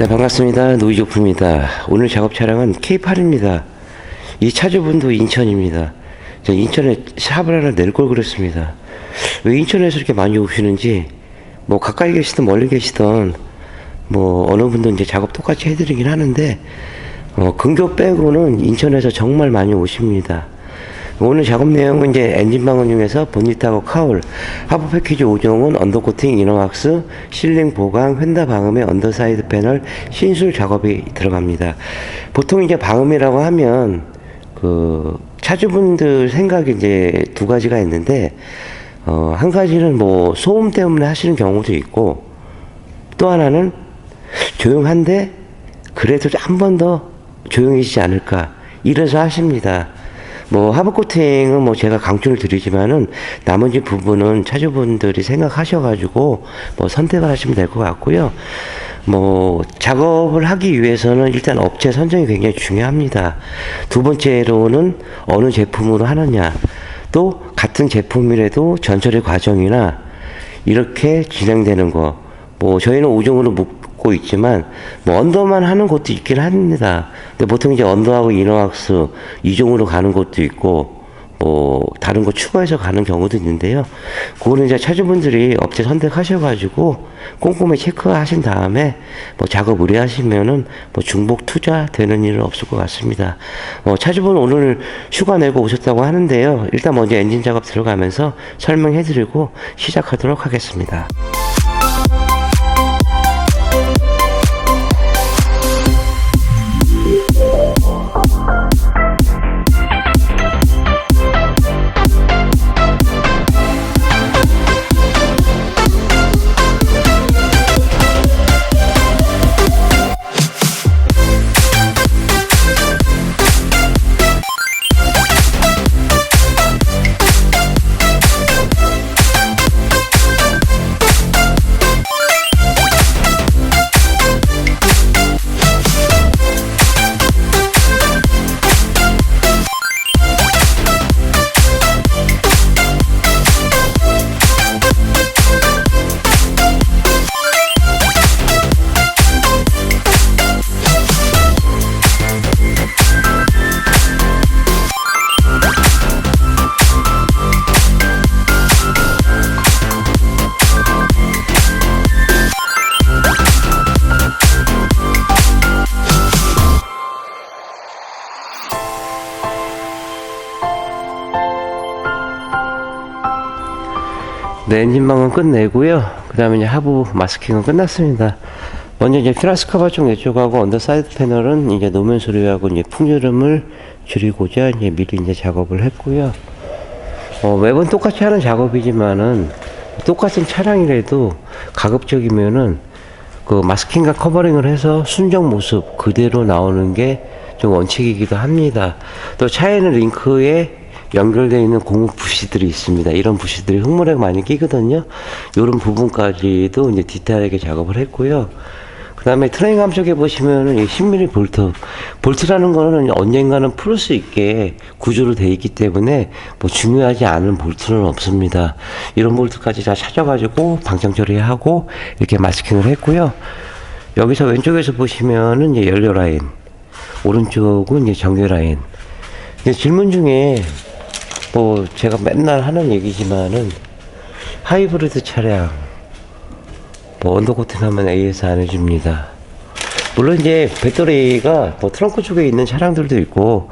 네, 반갑습니다. 노이조프입니다. 오늘 작업 차량은 K8입니다. 이 차주분도 인천입니다. 저 인천에 샵을 하나 낼 걸 그랬습니다. 왜 인천에서 이렇게 많이 오시는지, 뭐 가까이 계시든 멀리 계시든 뭐 어느 분도 이제 작업 똑같이 해드리긴 하는데, 근교 빼고는 인천에서 정말 많이 오십니다. 오늘 작업 내용은 이제 엔진 방음 중에서 본닛하고 카울, 하부 패키지 5종은 언더코팅, 이너왁스, 실링 보강, 휀다 방음에 언더사이드 패널 신술 작업이 들어갑니다. 보통 이제 방음이라고 하면 그 차주분들 생각이 이제 두 가지가 있는데, 한 가지는 뭐 소음 때문에 하시는 경우도 있고, 또 하나는 조용한데 그래도 한 번 더 조용해지지 않을까, 이래서 하십니다. 뭐 하부 코팅은 뭐 제가 강조를 드리지만은 나머지 부분은 차주분들이 생각하셔가지고 뭐 선택을 하시면 될 것 같고요. 뭐 작업을 하기 위해서는 일단 업체 선정이 굉장히 중요합니다. 두 번째로는 어느 제품으로 하느냐, 또 같은 제품이라도 전처리 과정이나 이렇게 진행되는 거, 뭐 저희는 5종으로 묶고 있지만 뭐 언더만 하는 곳도 있긴 합니다. 근데 보통 이제 언더하고 이너왁스 2종으로 가는 곳도 있고, 뭐 다른 거 추가해서 가는 경우도 있는데요. 그거는 이제 차주분들이 업체 선택하셔가지고 꼼꼼히 체크하신 다음에 뭐 작업 의뢰하시면은 뭐 중복 투자 되는 일은 없을 것 같습니다. 차주분 오늘 휴가 내고 오셨다고 하는데요. 일단 먼저 엔진 작업 들어가면서 설명해드리고 시작하도록 하겠습니다. 네, 엔진방은 끝내고요. 그 다음에 이제 하부 마스킹은 끝났습니다. 먼저 이제 피라스 커버 쪽 내쪽하고 언더사이드 패널은 이제 노면 소리하고 이제 풍요름을 줄이고자 이제 미리 이제 작업을 했고요. 매번 똑같이 하는 작업이지만은 똑같은 차량이라도 가급적이면은 그 마스킹과 커버링을 해서 순정 모습 그대로 나오는 게 좀 원칙이기도 합니다. 또 차에는 링크에 연결되어 있는 고무 부시들이 있습니다. 이런 부시들이 흙물에 많이 끼거든요. 이런 부분까지도 이제 디테일하게 작업을 했고요. 그 다음에 트레인감 쪽에 보시면은 10mm 볼트라는 거는 언젠가는 풀 수 있게 구조로 되어 있기 때문에 뭐 중요하지 않은 볼트는 없습니다. 이런 볼트까지 다 찾아가지고 방정 처리하고 이렇게 마스킹을 했고요. 여기서 왼쪽에서 보시면은 이제 연료 라인, 오른쪽은 이제 전기 라인. 이제 질문 중에 뭐 제가 맨날 하는 얘기지만은 하이브리드 차량 뭐 언더코팅 하면 AS 안 해줍니다. 물론 이제 배터리가 뭐 트렁크 쪽에 있는 차량들도 있고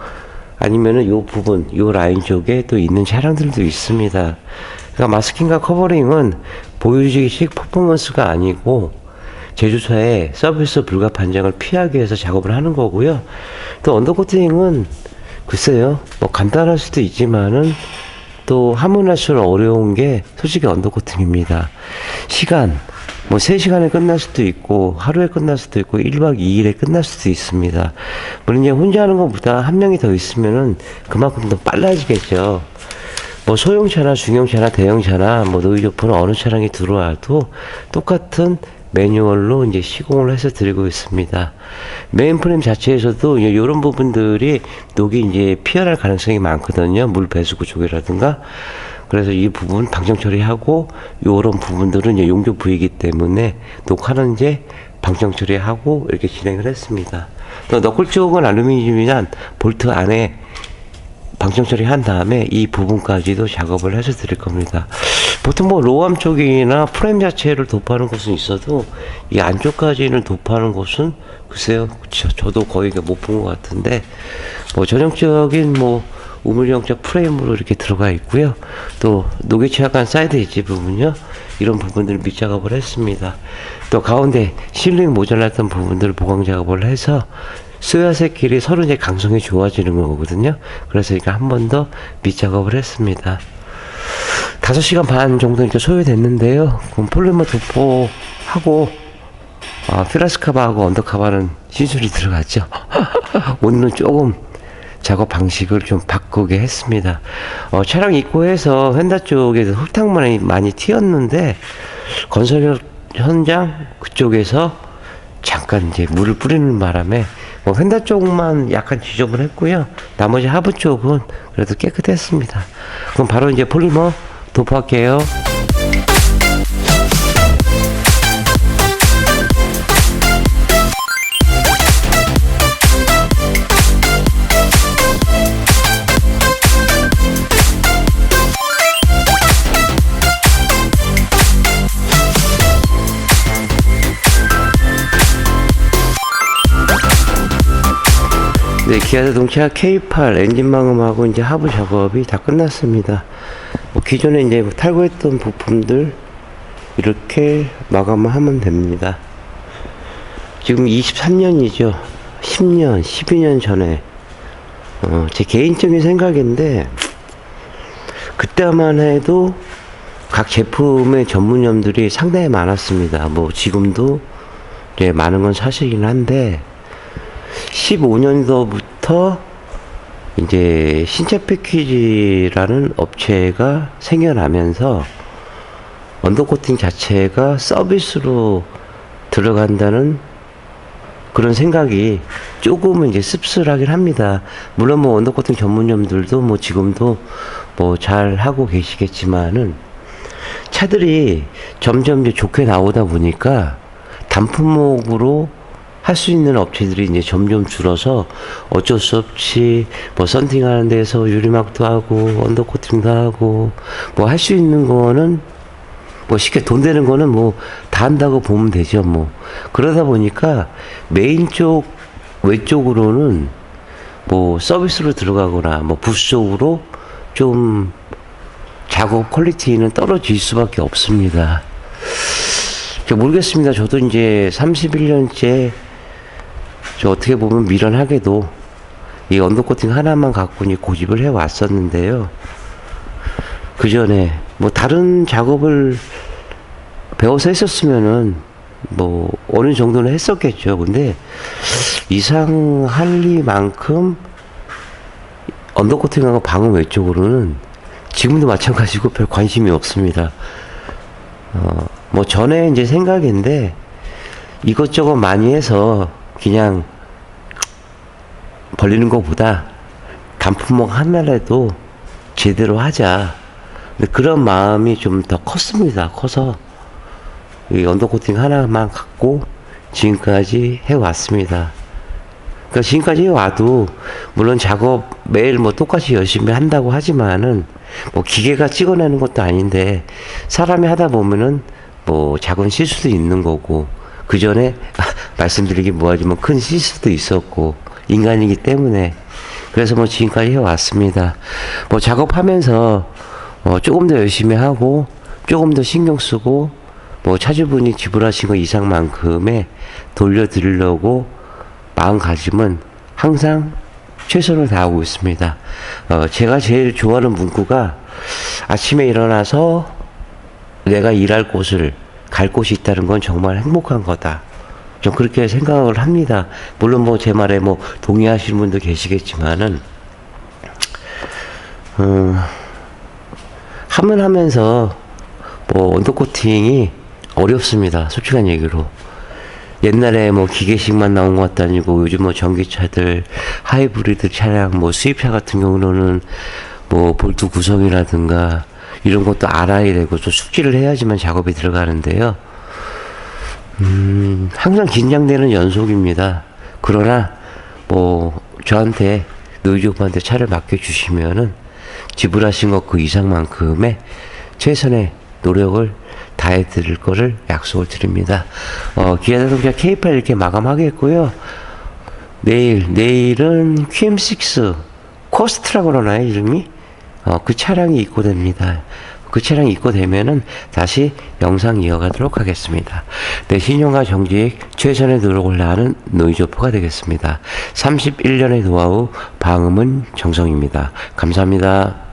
아니면은 요 부분 요 라인 쪽에 또 있는 차량들도 있습니다. 그러니까 마스킹과 커버링은 보여주기식 퍼포먼스가 아니고 제조사의 서비스 불가 판정을 피하기 위해서 작업을 하는 거고요. 또 언더코팅은 글쎄요, 뭐 간단할 수도 있지만은 또 하면할수록 어려운 게 솔직히 언더코팅입니다. 시간, 뭐 3시간에 끝날 수도 있고 하루에 끝날 수도 있고 1박 2일에 끝날 수도 있습니다. 물론 이제 혼자 하는 것보다 한 명이 더 있으면은 그만큼 더 빨라지겠죠. 뭐 소형차나 중형차나 대형차나 뭐 노이조프는 어느 차량이 들어와도 똑같은 매뉴얼로 이제 시공을 해서 드리고 있습니다. 메인프레임 자체에서도 이런 부분들이 녹이 이제 피어날 가능성이 많거든요. 물 배수구 쪽이라든가. 그래서 이 부분 방정 처리하고 요런 부분들은 이제 용접 부위이기 때문에 녹화는 이제 방정 처리하고 이렇게 진행을 했습니다. 또 너클 쪽은 알루미늄이란 볼트 안에 방정 처리한 다음에 이 부분까지도 작업을 해서 드릴 겁니다. 보통 뭐 로암 쪽이나 프레임 자체를 도포하는 곳은 있어도 이 안쪽까지는 도포하는 곳은 글쎄요, 저도 거의 못 본 것 같은데, 뭐 전형적인 뭐 우물형적 프레임으로 이렇게 들어가 있고요. 또 녹에 취약한 사이드 엣지 부분요, 이런 부분들을 밑작업을 했습니다. 또 가운데 실링 모자랐던 부분들을 보강 작업을 해서 쇠화색끼리 서로 이제 강성이 좋아지는 거거든요. 그래서 이렇게 한 번 더 밑작업을 했습니다. 5시간 반 정도 이렇게 소요됐는데요. 그럼 폴리머 도포하고 피라스카바하고 언더카바는 시술이 들어갔죠. 오늘은 조금 작업 방식을 좀 바꾸게 했습니다. 차량 입고해서 휀다 쪽에서 흙탕만이 많이 튀었는데 건설 현장 그쪽에서 잠깐 이제 물을 뿌리는 바람에 휀다 쪽만 약간 지저분했고요. 나머지 하부 쪽은 그래도 깨끗했습니다. 그럼 바로 이제 폴리머 도포할게요. 네, 기아자동차 K8 엔진 마감하고 이제 하부 작업이 다 끝났습니다. 기존에 이제 탈거했던 부품들 이렇게 마감을 하면 됩니다. 지금 23년이죠. 10년, 12년 전에 제 개인적인 생각인데 그때만 해도 각 제품의 전문점들이 상당히 많았습니다. 뭐 지금도 이제 많은 건 사실이긴 한데 15년도부터 이제 신차 패키지라는 업체가 생겨나면서 언더코팅 자체가 서비스로 들어간다는 그런 생각이 조금은 이제 씁쓸하긴 합니다. 물론 뭐 언더코팅 전문점들도 뭐 지금도 뭐 잘 하고 계시겠지만은 차들이 점점 이제 좋게 나오다 보니까 단품목으로 할 수 있는 업체들이 이제 점점 줄어서 어쩔 수 없이 뭐 썬팅하는 데서 유리막도 하고 언더코팅도 하고 뭐 할 수 있는 거는 뭐 쉽게 돈 되는 거는 뭐 다 한다고 보면 되죠. 뭐 그러다 보니까 메인 쪽 외쪽으로는 뭐 서비스로 들어가거나 뭐 부수 쪽으로 좀 작업 퀄리티는 떨어질 수밖에 없습니다. 모르겠습니다. 저도 이제 31년째 저 어떻게 보면 미련하게도 이 언더코팅 하나만 갖고 이제 고집을 해 왔었는데요. 그 전에 뭐 다른 작업을 배워서 했었으면은 뭐 어느 정도는 했었겠죠. 근데 이상할리만큼 언더코팅하고 방음 외쪽으로는 지금도 마찬가지고 별 관심이 없습니다. 뭐 전에 이제 생각인데 이것저것 많이 해서 그냥 벌리는 것보다 단품목 하나라도 제대로 하자. 근데 그런 마음이 좀 더 컸습니다. 커서 이 언더코팅 하나만 갖고 지금까지 해왔습니다. 그러니까 지금까지 해와도 물론 작업 매일 뭐 똑같이 열심히 한다고 하지만은 뭐 기계가 찍어내는 것도 아닌데 사람이 하다 보면은 뭐 작은 실수도 있는 거고 그 전에 말씀드리기 뭐하지만 큰 실수도 있었고 인간이기 때문에 그래서 뭐 지금까지 해왔습니다. 뭐 작업하면서 조금 더 열심히 하고 조금 더 신경 쓰고 뭐 차주분이 지불하신 거 이상만큼의 돌려드리려고 마음가짐은 항상 최선을 다하고 있습니다. 제가 제일 좋아하는 문구가 아침에 일어나서 내가 일할 곳을 갈 곳이 있다는 건 정말 행복한 거다. 좀 그렇게 생각을 합니다. 물론 뭐 제 말에 뭐 동의하시는 분도 계시겠지만은 하면서 뭐 언더코팅이 어렵습니다. 솔직한 얘기로. 옛날에 뭐 기계식만 나온 것도 아니고 요즘 뭐 전기차들 하이브리드 차량 뭐 수입차 같은 경우는 뭐 볼트 구성이라든가 이런 것도 알아야 되고 좀 숙지를 해야지만 작업이 들어가는데요. 항상 긴장되는 연속입니다. 그러나 뭐 저한테 노이즈오프한테 차를 맡겨주시면은 지불하신 것 그 이상만큼의 최선의 노력을 다해 드릴 거를 약속을 드립니다. 기아자동차 K8 이렇게 마감하겠고요. 내일은 QM6 코스트라고 그러나요, 이름이? 그 차량이 입고됩니다. 그 차량이 입고되면은 다시 영상 이어가도록 하겠습니다. 내 신용과 정직 최선의 노력을 다하는 노이즈오프가 되겠습니다. 31년의 노하우 방음은 정성입니다. 감사합니다.